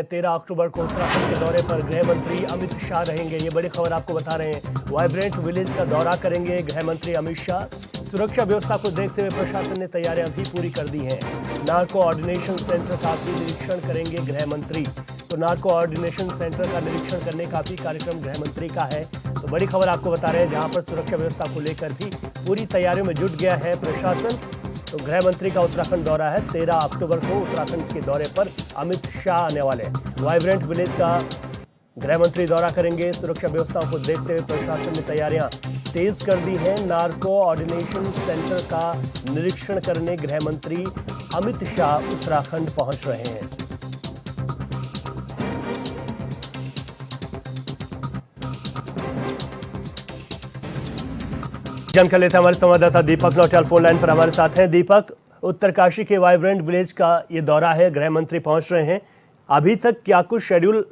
13 अक्टूबर को उत्तराखंड के दौरे पर गृह मंत्री अमित शाह रहेंगे। ये बड़ी खबर आपको बता रहे हैं। वाइब्रेंट विलेज का दौरा करेंगे गृह मंत्री अमित शाह। सुरक्षा व्यवस्था को देखते हुए प्रशासन ने तैयारियां भी पूरी कर दी हैं। नार्को ऑर्डिनेशन सेंटर का भी निरीक्षण करेंगे गृह मंत्री। तो नार्को ऑर्डिनेशन सेंटर का निरीक्षण करने का भी कार्यक्रम गृह मंत्री का है। तो बड़ी खबर आपको बता रहे हैं, जहां पर सुरक्षा व्यवस्था को लेकर भी पूरी तैयारियों में जुट गया है प्रशासन। तो गृह मंत्री का उत्तराखंड दौरा है। 13 अक्टूबर को उत्तराखंड के दौरे पर अमित शाह आने वाले हैं। वाइब्रेंट विलेज का गृह मंत्री दौरा करेंगे। सुरक्षा व्यवस्थाओं को देखते हुए प्रशासन ने तैयारियां तेज कर दी हैं। नार्को ऑर्डिनेशन सेंटर का निरीक्षण करने गृह मंत्री अमित शाह उत्तराखंड पहुंच रहे हैं। जानकारी लेते हैं हमारे संवाददाता दीपक नौटियाल फोन लाइन पर हमारे साथ हैं। दीपक, उत्तरकाशी के वाइब्रेंट विलेज का ये दौरा है, गृह मंत्री पहुंच रहे हैं। अभी तक क्या कुछ शेड्यूल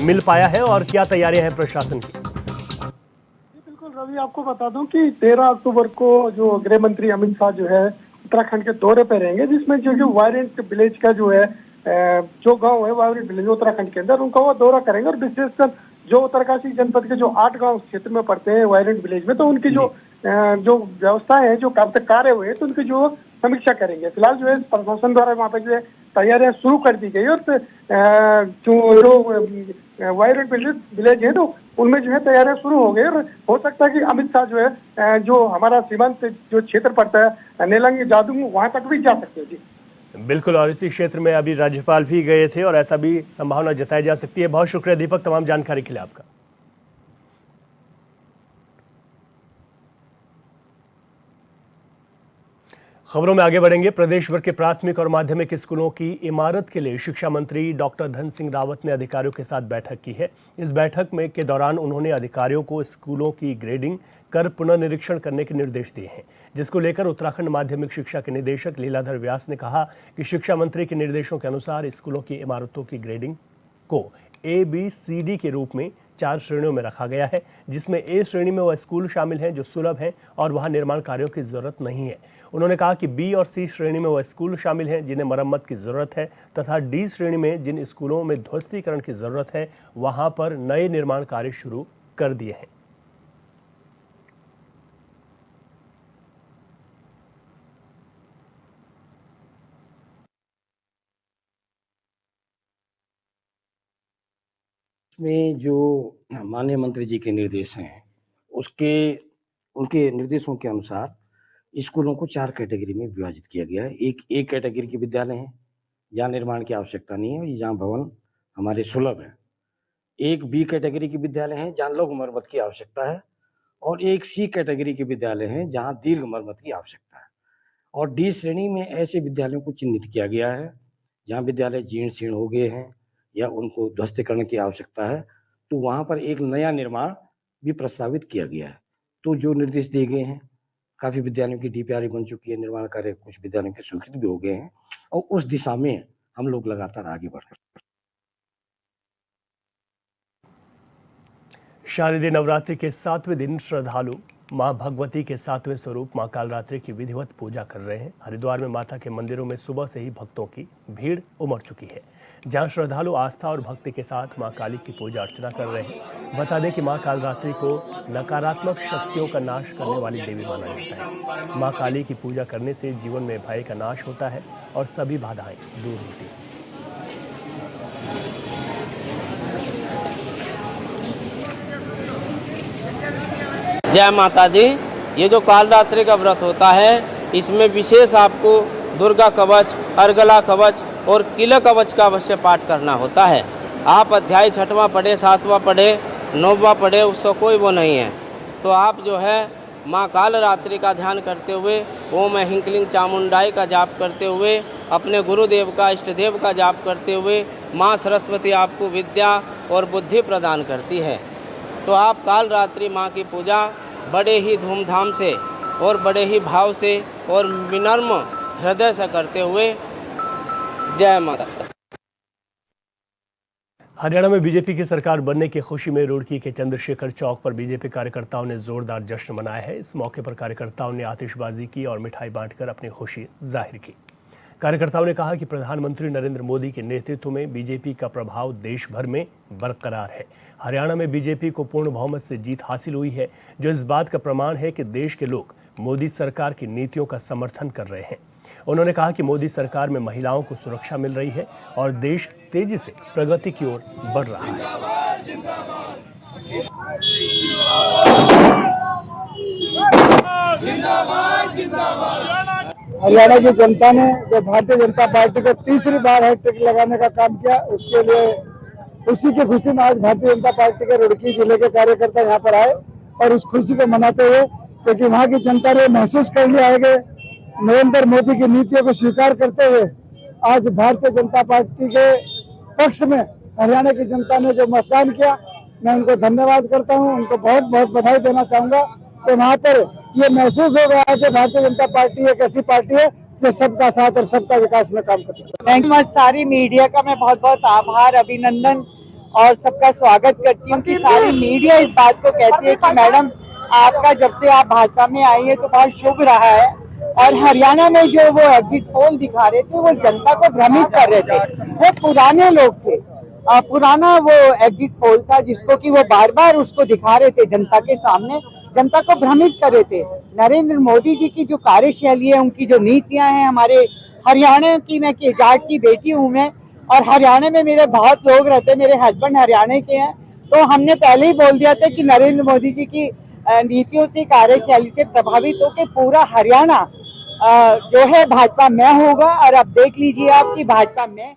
मिल पाया है और क्या तैयारियां हैं प्रशासन की? बिल्कुल रवि, आपको बता दूं कि 13 अक्टूबर को जो गृह मंत्री अमित शाह जो है उत्तराखंड के दौरे पर रहेंगे, जिसमें जो वाइब्रेंट विलेज का जो है जो गांव है वाइब्रेंट विलेज उत्तराखंड के अंदर, उनका वो दौरा करेंगे। और विशेषकर जो उत्तरकाशी जनपद के जो 8 गांव क्षेत्र में पड़ते हैं वाइब्रेंट विलेज में, तो उनकी जो व्यवस्था है, जो कब तक कार्य हुए, तो उनकी जो समीक्षा करेंगे। फिलहाल जो है प्रशासन द्वारा वहाँ पर जो है तैयारियां शुरू कर दी गई। और जो वाइब्रेंट विलेज है, तो उनमें जो है तैयारियां शुरू हो गई। और हो सकता है कि अमित शाह जो है जो हमारा सीमांत जो क्षेत्र पड़ता है नेलंग जादू, वहां तक भी जा सकते हैं। जी बिल्कुल, और इसी क्षेत्र में अभी राज्यपाल भी गए थे और ऐसा भी संभावना जताई जा सकती है। बहुत शुक्रिया दीपक, तमाम जानकारी के लिए आपका। खबरों में आगे बढ़ेंगे। प्रदेश भर के प्राथमिक और माध्यमिक स्कूलों की इमारत के लिए शिक्षा मंत्री डॉक्टर धन सिंह रावत ने अधिकारियों के साथ बैठक की है। इस बैठक में के दौरान उन्होंने अधिकारियों को स्कूलों की ग्रेडिंग कर पुनर्निरीक्षण करने के निर्देश दिए हैं, जिसको लेकर उत्तराखंड माध्यमिक शिक्षा के निदेशक लीलाधर व्यास ने कहा कि शिक्षा मंत्री के निर्देशों के अनुसार स्कूलों की इमारतों की ग्रेडिंग को ABCD के रूप में 4 श्रेणियों में रखा गया है, जिसमें A श्रेणी में वह स्कूल शामिल हैं जो सुलभ हैं और वहां निर्माण कार्यों की जरूरत नहीं है। उन्होंने कहा कि B और C श्रेणी में वह स्कूल शामिल हैं जिन्हें मरम्मत की जरूरत है, तथा D श्रेणी में जिन स्कूलों में ध्वस्तीकरण की जरूरत है, वहां पर नए निर्माण कार्य शुरू कर दिए हैं। में जो माननीय मंत्री जी के निर्देश हैं, उनके निर्देशों के अनुसार स्कूलों को 4 कैटेगरी में विभाजित किया गया है। एक A कैटेगरी के विद्यालय हैं जहाँ निर्माण की आवश्यकता नहीं है और जहाँ भवन हमारे सुलभ है। एक B कैटेगरी के विद्यालय हैं जहाँ लघु मरम्मत की आवश्यकता है, और एक C कैटेगरी के विद्यालय हैं जहाँ दीर्घ मरम्मत की आवश्यकता है। और D श्रेणी में ऐसे विद्यालयों को चिन्हित किया गया है जहाँ विद्यालय जीर्ण शीर्ण हो गए हैं या उनको ध्वस्तीकरण की आवश्यकता है, तो वहाँ पर एक नया निर्माण भी प्रस्तावित किया गया है। तो जो निर्देश दिए गए हैं, काफ़ी विद्यालयों की DPR बन चुकी है, निर्माण कार्य कुछ विद्यालयों के स्वीकृत भी हो गए हैं, और उस दिशा में हम लोग लगातार आगे बढ़ रहे हैं। शारदीय नवरात्रि के 7वें दिन श्रद्धालु मां भगवती के 7वें स्वरूप मां कालरात्रि की विधिवत पूजा कर रहे हैं। हरिद्वार में माता के मंदिरों में सुबह से ही भक्तों की भीड़ उमड़ चुकी है, जहां श्रद्धालु आस्था और भक्ति के साथ मां काली की पूजा अर्चना कर रहे हैं। बता दें कि मां कालरात्रि को नकारात्मक शक्तियों का नाश करने वाली देवी माना जाता है। मां काली की पूजा करने से जीवन में भय का नाश होता है और सभी बाधाएं दूर होती हैं। जय माता दी। ये जो कालरात्रि का व्रत होता है, इसमें विशेष आपको दुर्गा कवच, अर्गला कवच और किला कवच का अवश्य पाठ करना होता है। आप अध्याय 6वां पढ़े, 7वां पढ़े, 9वां पढ़े, उसका कोई वो नहीं है। तो आप जो है माँ कालरात्रि का ध्यान करते हुए, ओम ऐं क्लीं चामुंडाई का जाप करते हुए, अपने गुरुदेव का, इष्ट देव का जाप करते हुए, माँ सरस्वती आपको विद्या और बुद्धि प्रदान करती है। तो आप कालरात्रि माँ की पूजा बड़े ही धूमधाम से और बड़े ही भाव से और विनम्र हृदय से करते हुए जय माता दी। हरियाणा में बीजेपी की सरकार बनने की खुशी में रुड़की के चंद्रशेखर चौक पर बीजेपी कार्यकर्ताओं ने जोरदार जश्न मनाया है। इस मौके पर कार्यकर्ताओं ने आतिशबाजी की और मिठाई बांटकर अपनी खुशी जाहिर की। कार्यकर्ताओं ने कहा कि प्रधानमंत्री नरेंद्र मोदी के नेतृत्व में बीजेपी का प्रभाव देश भर में बरकरार है। हरियाणा में बीजेपी को पूर्ण बहुमत से जीत हासिल हुई है, जो इस बात का प्रमाण है कि देश के लोग मोदी सरकार की नीतियों का समर्थन कर रहे हैं। उन्होंने कहा कि मोदी सरकार में महिलाओं को सुरक्षा मिल रही है और देश तेजी से प्रगति की ओर बढ़ रहा है। हरियाणा की जनता ने जो भारतीय जनता पार्टी को तीसरी बार हैट्रिक लगाने का काम किया, उसके लिए उसी की खुशी में आज भारतीय जनता पार्टी के रुड़की जिले के कार्यकर्ता यहाँ पर आए और उस खुशी को मनाते हुए, क्योंकि वहाँ की जनता ने महसूस कर लिया है कि नरेंद्र मोदी की नीतियों को स्वीकार करते हुए आज भारतीय जनता पार्टी के पक्ष में हरियाणा की जनता ने जो मतदान किया, मैं उनको धन्यवाद करता हूं, उनको बहुत बहुत बधाई देना चाहूंगा। तो वहाँ पर ये महसूस हो गया है कि भारतीय जनता पार्टी एक ऐसी पार्टी है जो सबका साथ और सबका विकास में काम करती है। Thank you. सारी मीडिया का मैं बहुत बहुत आभार, अभिनंदन और सबका स्वागत करती हूँ कि सारी मीडिया इस बात को कहती है कि मैडम आपका जब से आप भाजपा में आई है तो बहुत शुभ रहा है। और हरियाणा में जो वो एग्जिट पोल दिखा रहे थे वो जनता को भ्रमित कर रहे थे, वो पुराने लोग थे, पुराना वो एग्जिट पोल था जिसको कि वो बार बार उसको दिखा रहे थे जनता के सामने, जनता को भ्रमित कर रहे थे। नरेंद्र मोदी जी की जो कार्यशैली है, उनकी जो नीतियां हैं, हमारे हरियाणा की, मैं जाट की बेटी हूँ मैं, और हरियाणा में मेरे बहुत लोग रहते हैं, मेरे हस्बैंड हरियाणा के हैं, तो हमने पहले ही बोल दिया था कि नरेंद्र मोदी जी की नीतियों से, कार्यशैली से प्रभावित होकर पूरा हरियाणा जो है भाजपा में होगा। और अब देख लीजिए आप कि भाजपा में।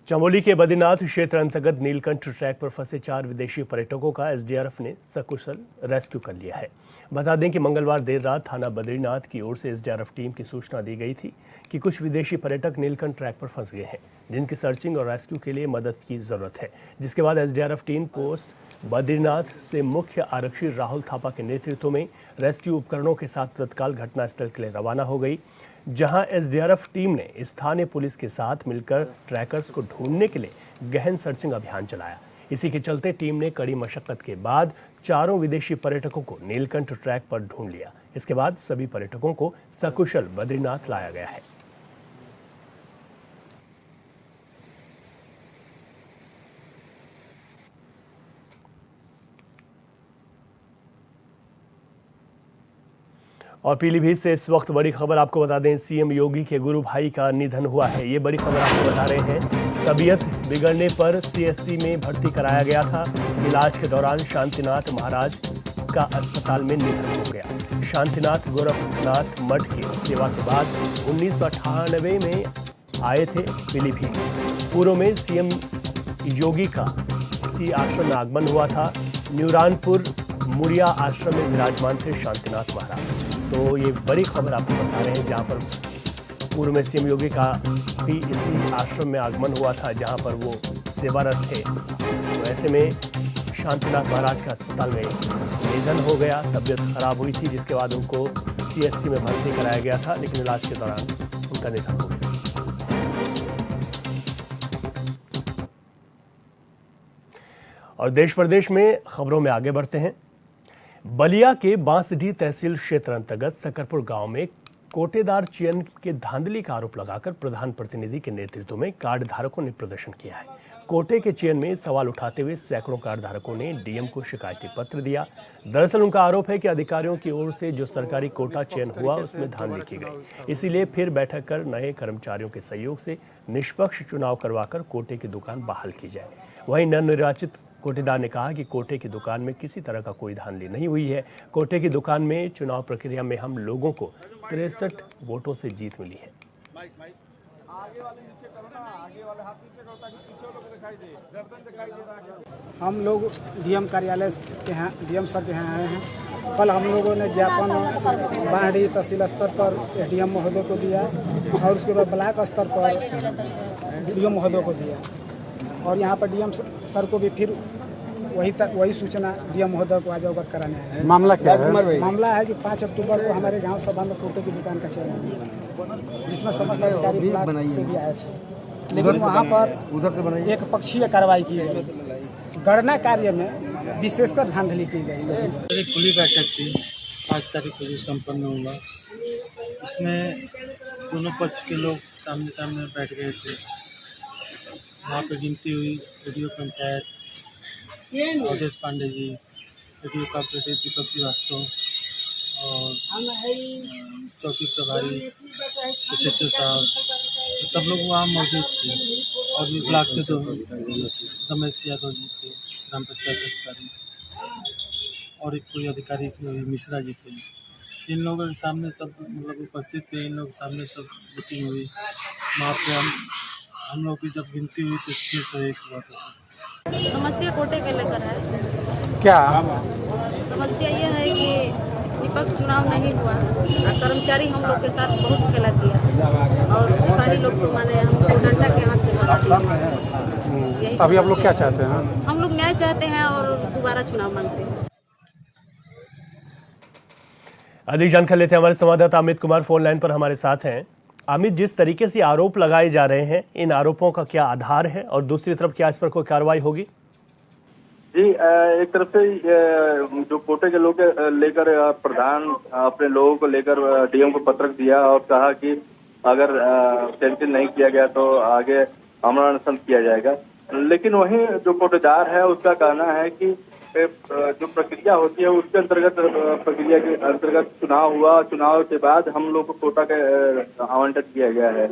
चमोली के बद्रीनाथ क्षेत्र अंतर्गत नीलकंठ ट्रैक पर फंसे 4 विदेशी पर्यटकों का एसडीआरएफ ने सकुशल रेस्क्यू कर लिया है। बता दें कि मंगलवार देर रात थाना बद्रीनाथ की ओर से एसडीआरएफ टीम की सूचना दी गई थी कि कुछ विदेशी पर्यटक नीलकंठ ट्रैक पर फंस गए हैं, जिनकी सर्चिंग और रेस्क्यू के लिए मदद की जरूरत है। जिसके बाद एसडीआरएफ टीम पोस्ट बद्रीनाथ से मुख्य आरक्षी राहुल थापा के नेतृत्व में रेस्क्यू उपकरणों के साथ तत्काल घटनास्थल के लिए रवाना हो गई, जहां एसडीआरएफ टीम ने स्थानीय पुलिस के साथ मिलकर ट्रैकर्स को ढूंढने के लिए गहन सर्चिंग अभियान चलाया। इसी के चलते टीम ने कड़ी मशक्कत के बाद 4 विदेशी पर्यटकों को नीलकंठ ट्रैक पर ढूंढ लिया। इसके बाद सभी पर्यटकों को सकुशल बद्रीनाथ लाया गया है। और पीलीभीत से इस वक्त बड़ी खबर आपको बता दें, सीएम योगी के गुरु भाई का निधन हुआ है। ये बड़ी खबर आपको बता रहे हैं। तबीयत बिगड़ने पर सीएससी में भर्ती कराया गया था। इलाज के दौरान शांतिनाथ महाराज का अस्पताल में निधन हो गया। शांतिनाथ गोरखनाथ मठ की सेवा के बाद 1998 में आए थे पीलीभीत। पूर्व में सीएम योगी का इसी आश्रम में आगमन हुआ था। न्यूरानपुर मुड़िया आश्रम में विराजमान थे शांतिनाथ महाराज। तो ये बड़ी खबर आपको बता रहे हैं, जहां पर पूर्व में सीएम योगी का भी इसी आश्रम में आगमन हुआ था, जहां पर वो सेवारत थे। तो ऐसे में शांतिनाथ महाराज का अस्पताल में निधन हो गया। तबीयत खराब हुई थी, जिसके बाद उनको सीएससी में भर्ती कराया गया था, लेकिन इलाज के दौरान उनका निधन हो गया। और देश प्रदेश में खबरों में आगे बढ़ते हैं। बलिया के बांसडीह तहसील क्षेत्र अंतर्गत सकरपुर गांव में कोटेदार चयन के धांधली का आरोप लगाकर प्रधान प्रतिनिधि के नेतृत्व में कार्ड धारकों ने प्रदर्शन किया है। कोटे के चयन में सवाल उठाते हुए सैकड़ों कार्ड धारकों ने डीएम को शिकायती पत्र दिया। दरअसल उनका आरोप है कि अधिकारियों की ओर से जो सरकारी कोटा चयन हुआ उसमें धांधली की गई, इसीलिए फिर बैठक कर नए कर्मचारियों के सहयोग से निष्पक्ष चुनाव करवाकर कोटे की दुकान बहाल की जाए। वहीं नवनिर्वाचित कोटेदार ने कहा कि कोटे की दुकान में किसी तरह का कोई धांधली नहीं हुई है। कोटे की दुकान में चुनाव प्रक्रिया में हम लोगों को 63 वोटों से जीत मिली है। हम लोग डीएम कार्यालय के यहाँ, डीएम सर के यहाँ आए हैं। कल हम लोगों ने ज्ञापन बाढ़ी तहसील स्तर पर एसडीएम महोदय को दिया और उसके बाद ब्लॉक स्तर पर डीएम महोदय को दिया, और यहाँ पर डीएम सर को भी फिर वही सूचना डीएम महोदय को आज अवगत कराने है। मामला क्या है? मामला है कि 5 अक्टूबर को हमारे गांव सभा में कोटे की दुकान का चयन हुआ, जिसमें समस्त अधिकारी ब्लॉक से भी आए थे, लेकिन वहाँ पर एक पक्षीय कार्रवाई की गई। गणना कार्य में विशेषकर धांधली की गई। खुली बैठक थी 5 तारीख को जो संपन्न हुआ, उसमें दोनों पक्ष के लोग सामने सामने बैठ गए थे। वहाँ पे गिनती हुई। Video panchayat Awadhesh Pandey ji, video cooperative दीपक श्रीवास्तव और चौकी प्रभारी SHO साहब, तो सब लोग वहाँ मौजूद थे। और भी ब्लॉक से तो रमेश यादव जी थे, ग्राम पंचायत अधिकारी, और एक कोई अधिकारी मिश्रा जी थे। इन लोगों के सामने सब मतलब उपस्थित थे। इन लोगों के सामने सब मीटिंग हुई। वहाँ पे हम लोग की जब गिनती हुई तो 601 हुआ था। समस्या कोटे के लेकर है। क्या समस्या ये है कि निष्पक्ष चुनाव नहीं हुआ और कर्मचारी हम लोग के साथ बहुत खेला किया और सिपाही लोग को माने हमको डंडा के हाथ से भगा दिया। यही अभी आप लोग क्या चाहते हैं? हम लोग न्याय चाहते हैं और दोबारा चुनाव मांगते हैं। अधिक जानकारी लेते हैं, हमारे संवाददाता अमित कुमार फोन लाइन पर हमारे साथ हैं। अमित, जिस तरीके से आरोप लगाए जा रहे हैं, इन आरोपों का क्या आधार है और दूसरी तरफ क्या इस पर कोई कार्रवाई होगी? जी, एक तरफ से जो कोटे के लोग लेकर प्रधान अपने लोगों को लेकर DM को पत्र दिया और कहा कि अगर कैंसिल नहीं किया गया तो आगे आमरण अनशन किया जाएगा। लेकिन वहीं जो कोटेदार है उसका कहना है कि जो प्रक्रिया होती है उसके अंतर्गत, प्रक्रिया के अंतर्गत चुनाव हुआ। चुनाव के बाद हम लोग को कोटा का आवंटन किया गया है।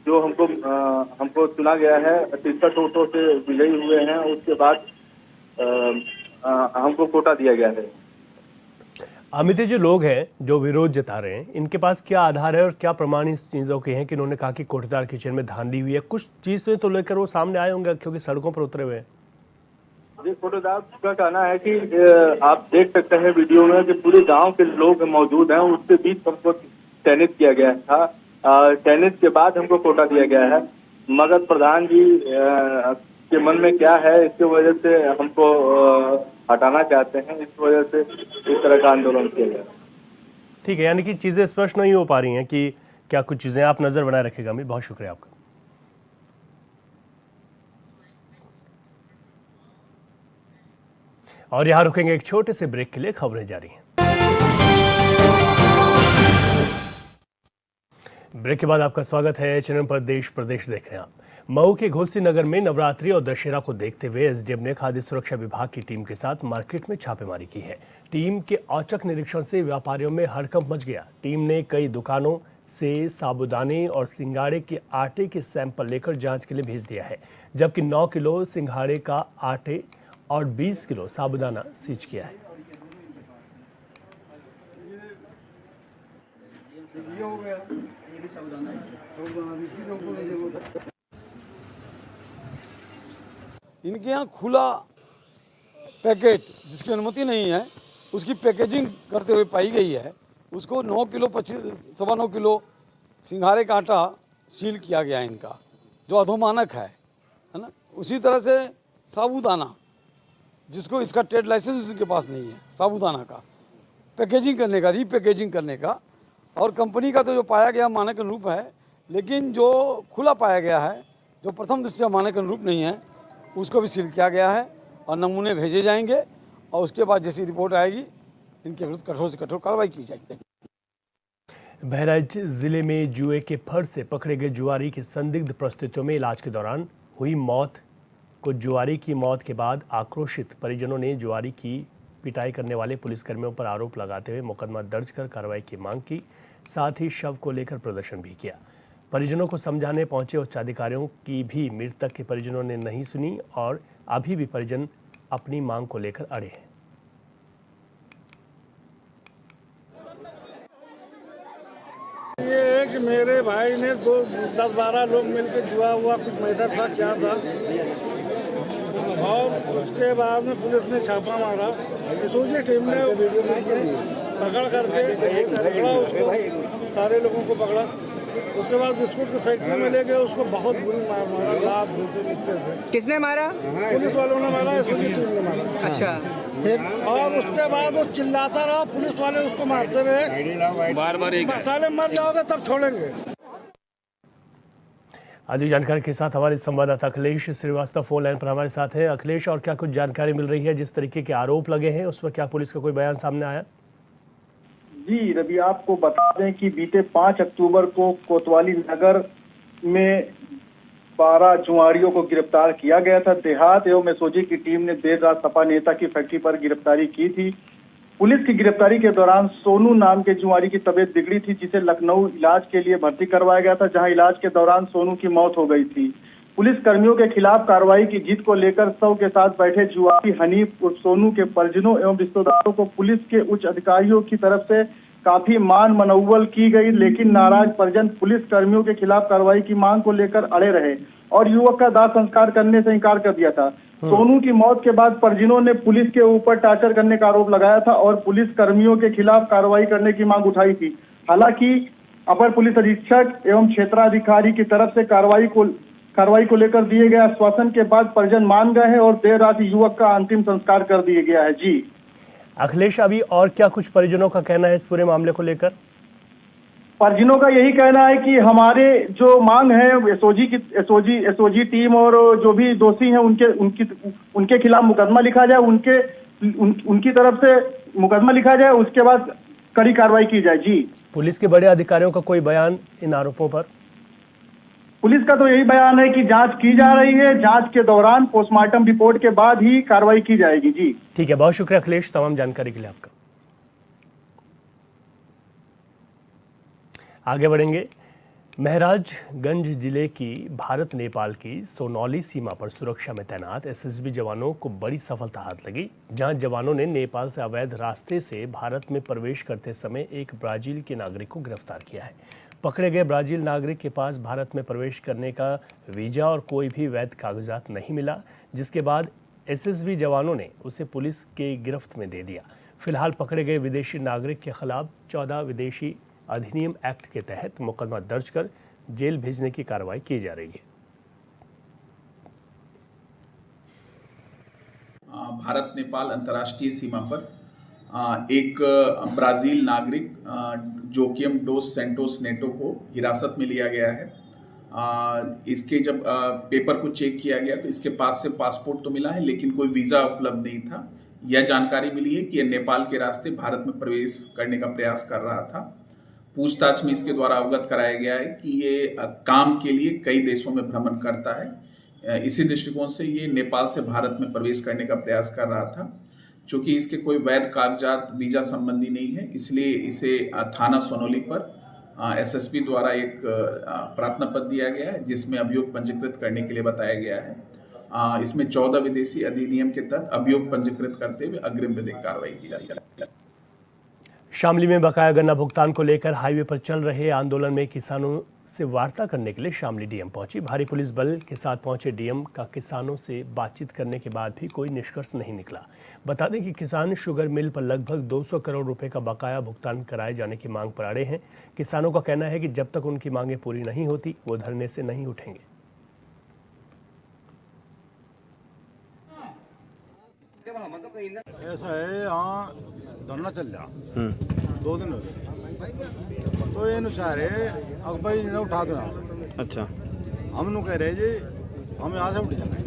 जो हमको चुना गया है 63 वोटों से विजयी हुए हैं। उसके बाद हमको कोटा दिया गया है। अमित, जो लोग हैं जो विरोध जता रहे हैं, इनके पास क्या आधार है और क्या प्रमाण इस चीजों के हैं कि उन्होंने कहा कि कोटेदार किचन में धांधली हुई है? कुछ चीजें तो लेकर वो सामने आए होंगे क्योंकि सड़कों पर उतरे हुए हैं। जी, कोटेदार का कहना है कि आप देख सकते हैं वीडियो में कि पूरे गांव के लोग मौजूद हैं। उसके बीच हमको चयनित किया गया था। चयनित के बाद हमको कोटा दिया गया है। मगर प्रधान जी के मन में क्या है, इसकी वजह से हमको हटाना चाहते हैं। इस वजह से इस तरह का आंदोलन किया गया। ठीक है, यानी कि चीजें स्पष्ट नहीं हो पा रही हैं कि क्या कुछ चीजें। आप नजर बनाए रखेगा अमित, बहुत शुक्रिया आपका। और यहाँ रुकेंगे एक छोटे से ब्रेक के लिए, खबरें जारी हैं। ब्रेक के बाद आपका स्वागत है। चैनल पर देश प्रदेश देख रहे हैं आप। मऊ के घोलसी नगर में नवरात्रि और दशहरा को देखते हुए SDM ने खाद्य सुरक्षा विभाग की टीम के साथ मार्केट में छापेमारी की है। टीम के औचक निरीक्षण से व्यापारियों में हड़कंप मच गया। टीम ने कई दुकानों से साबूदाने और सिंघाड़े के आटे के सैंपल लेकर जांच के लिए भेज दिया है, जबकि 9 किलो सिंघाड़े का आटे और 20 किलो साबूदाना सीज किया है। इनके यहाँ खुला पैकेट जिसकी अनुमति नहीं है उसकी पैकेजिंग करते हुए पाई गई है। उसको 9 किलो 9.25 किलो सिंघाड़े का आटा सील किया गया है इनका, जो अधोमानक है ना। उसी तरह से साबूदाना, जिसको इसका ट्रेड लाइसेंस उसके पास नहीं है, साबूदाना का पैकेजिंग करने का, रीपैकेजिंग करने का। और कंपनी का तो जो पाया गया मानक अनुरूप है, लेकिन जो खुला पाया गया है, जो प्रथम दृष्टया मानक अनुरूप नहीं है, उसको भी सील किया गया है और नमूने भेजे जाएंगे और उसके बाद जैसी रिपोर्ट आएगी इनके विरुद्ध कठोर से कठोर कार्रवाई की जाएगी। बहराइच जिले में जुए के फर से पकड़े गए जुआरी की संदिग्ध परिस्थितियों में इलाज के दौरान हुई मौत को जुआरी की मौत के बाद आक्रोशित परिजनों ने जुआरी की पिटाई करने वाले पुलिसकर्मियों पर आरोप लगाते हुए मुकदमा दर्ज कर कार्रवाई की मांग की। साथ ही शव को लेकर प्रदर्शन भी किया। परिजनों को समझाने पहुंचे उच्चाधिकारियों की भी मृतक के परिजनों ने नहीं सुनी और अभी भी परिजन अपनी मांग को लेकर अड़े हैं। ये है कि मेरे भाई ने 10-12 लोग मिलकर जुआ हुआ, कुछ मैटर था क्या था, और उसके बाद में पुलिस ने छापा मारा। एसओजी टीम ने पकड़ करके पकड़ा उसको, सारे लोगों को पकड़ा। उसके बाद बिस्कुट की फैक्ट्री में ले गए, उसको बहुत बुरी मार मारा, लात धोते दिखते थे। किसने मारा? पुलिस वालों ने मारा, एसओजी टीम ने मारा। अच्छा। और उसके बाद वो चिल्लाता रहा, पुलिस वाले उसको मारते रहे बार-बार। साले मर जाओगे तब छोड़ेंगे। अधिक जानकारी के साथ हमारे संवाददाता अखिलेश श्रीवास्तव फोन लाइन पर हमारे साथ हैं। अखिलेश, और क्या कुछ जानकारी मिल रही है? जिस तरीके के आरोप लगे हैं उस पर क्या पुलिस का कोई बयान सामने आया? जी रवि, आपको बता दें कि बीते 5 अक्टूबर को कोतवाली नगर में 12 जुआरियों को गिरफ्तार किया गया था। देहात एवं एसओजी की टीम ने देर रात सपा नेता की फैक्ट्री पर गिरफ्तारी की थी। पुलिस की गिरफ्तारी के दौरान सोनू नाम के जुआरी की तबीयत बिगड़ी थी, जिसे लखनऊ इलाज के लिए भर्ती करवाया गया था, जहां इलाज के दौरान सोनू की मौत हो गई थी। पुलिस कर्मियों के खिलाफ कार्रवाई की जीत को लेकर शव के साथ बैठे जुआरी हनीफ उर्फ सोनू के परिजनों एवं रिश्तेदारों को पुलिस के उच्च अधिकारियों की तरफ से काफी मान मनौवल की गई, लेकिन नाराज परिजन पुलिस कर्मियों के खिलाफ कार्रवाई की मांग को लेकर अड़े रहे और युवक का दाह संस्कार करने से इनकार कर दिया था। सोनू की मौत के बाद परिजनों ने पुलिस के ऊपर टार्चर करने का आरोप लगाया था और पुलिस कर्मियों के खिलाफ कार्रवाई करने की मांग उठाई थी। हालांकि अपर पुलिस अधीक्षक एवं क्षेत्राधिकारी की तरफ से कार्रवाई को लेकर दिए गए आश्वासन के बाद परिजन मान गए हैं और देर रात युवक का अंतिम संस्कार कर दिया गया है। जी अखिलेश, अभी और क्या कुछ परिजनों का कहना है इस पूरे मामले को लेकर? परिजनों का यही कहना है कि हमारे जो मांग है एसओजी टीम और जो भी दोषी हैं उनके खिलाफ मुकदमा लिखा जाए, उनकी तरफ से मुकदमा लिखा जाए, उसके बाद कड़ी कार्रवाई की जाए। जी पुलिस के बड़े अधिकारियों का कोई बयान इन आरोपों पर? पुलिस का तो यही बयान है कि जांच की जा रही है, जांच के दौरान पोस्टमार्टम रिपोर्ट के बाद ही कार्रवाई की जाएगी। जी ठीक है, बहुत शुक्रिया अखिलेश तमाम जानकारी के लिए आपका। आगे बढ़ेंगे। महराजगंज जिले की भारत नेपाल की सोनौली सीमा पर सुरक्षा में तैनात एसएसबी जवानों को बड़ी सफलता हाथ लगी, जहां जवानों ने नेपाल से अवैध रास्ते से भारत में प्रवेश करते समय एक ब्राजील के नागरिक को गिरफ्तार किया है। पकड़े गए ब्राजील नागरिक के पास भारत में प्रवेश करने का वीजा और कोई भी वैध कागजात नहीं मिला, जिसके बाद एसएसबी जवानों ने उसे पुलिस के गिरफ्त में दे दिया। फिलहाल पकड़े गए विदेशी नागरिक के खिलाफ 14 विदेशी अधिनियम एक्ट के तहत मुकदमा दर्ज कर जेल भेजने की कार्रवाई की जा रही है। भारत नेपाल अंतर्राष्ट्रीय सीमा पर एक ब्राजील नागरिक जोकियम डोस सेंटोस नेटो को हिरासत में लिया गया है। इसके जब पेपर को चेक किया गया तो इसके पास से पासपोर्ट तो मिला है, लेकिन कोई वीज़ा उपलब्ध नहीं था। यह जानकारी मिली है कि यह नेपाल के रास्ते भारत में प्रवेश करने का प्रयास कर रहा था। पूछताछ में इसके द्वारा अवगत कराया गया है कि ये काम के लिए कई देशों में भ्रमण करता है। इसी दृष्टिकोण से ये नेपाल से भारत में प्रवेश करने का प्रयास कर रहा था। चूंकि इसके कोई वैध कागजात वीजा संबंधी नहीं है, इसलिए इसे थाना सोनौली पर एसएसपी द्वारा एक प्रार्थना पत्र दिया गया है, जिसमें अभियोग पंजीकृत करने के लिए बताया गया है। इसमें 14 विदेशी अधिनियम के तहत अभियोग पंजीकृत करते हुए अग्रिम विधिक कार्रवाई की जाएगी। शामली में बकाया गन्ना भुगतान को लेकर हाईवे पर चल रहे आंदोलन में किसानों से वार्ता करने के लिए शामली डीएम पहुंची। भारी पुलिस बल के साथ पहुंचे डीएम का किसानों से बातचीत करने के बाद भी कोई निष्कर्ष नहीं निकला। बता दें कि किसान शुगर मिल पर लगभग 200 करोड़ रुपए का बकाया भुगतान कराए जाने की मांग पर अड़े हैं। किसानों का कहना है कि जब तक उनकी मांगें पूरी नहीं होती वो धरने से नहीं उठेंगे। ऐसा है, यहाँ धरना चल रहा 2 दिन हो गए, तो ये अनुसार है अब भाई ने उठा दो। अच्छा, हम कह रहे जी हम यहाँ से उठ जाए,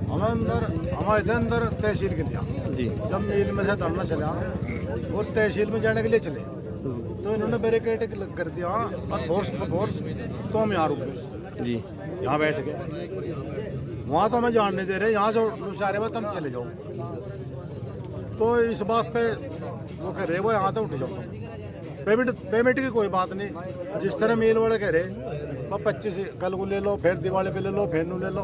हमारे इधर अंदर तहसील के लिए जी, जब मिल में से धरना चला और तहसील में जाने के लिए चले तो इन्होंने बैरिकेड कर दिया और फोर्स तो हम यहाँ रुके जी, यहाँ बैठ गए। वहाँ तो हमें जान नहीं दे रहे, यहाँ से अनुसार है तुम चले जाओ। तो इस बात पे वो कह रहे वो यहाँ से उठ जाओ। पेमेंट की कोई बात नहीं, जिस तरह मेल वाले कह रहे 25 कल को ले लो, फिर दिवाली पे ले लो, फिर नू ले लो,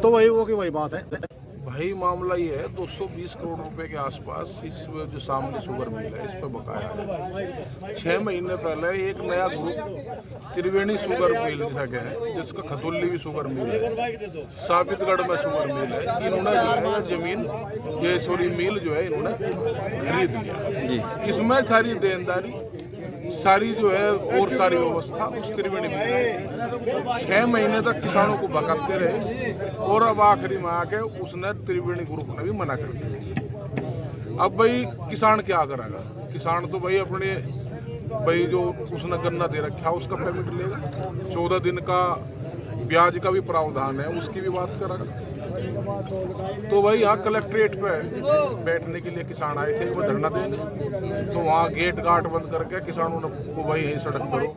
तो वही वो की वही बात है। भाई मामला ये है 220 करोड़ रुपए के आसपास इस जो सामने शुगर मिल है इस पर बकाया है। 6 महीने पहले एक नया ग्रुप त्रिवेणी शुगर मिल है जिसका खतौली भी शुगर मिल है, साबितगढ़ में शुगर मिल है। इन्होंने जो है जमीन ये सॉरी मिल जो है इन्होंने खरीद लिया। इसमें सारी देनदारी सारी जो है और सारी व्यवस्था उस त्रिवेणी में 6 महीने तक किसानों को भगाते रहे और अब आखिरी में आके उसने त्रिवेणी ग्रुप ने भी मना कर दिया। अब भाई किसान क्या करेगा? किसान तो भाई अपने भाई जो उसने गन्ना दे रखा है उसका पेमेंट लेगा, 14 दिन का ब्याज का भी प्रावधान है उसकी भी बात करेगा। तो भाई यहाँ कलेक्ट्रेट पे बैठने के लिए किसान आए थे, वो धरना देंगे, तो वहाँ गेट गार्ड बंद करके किसानों को भाई यही सड़क करो।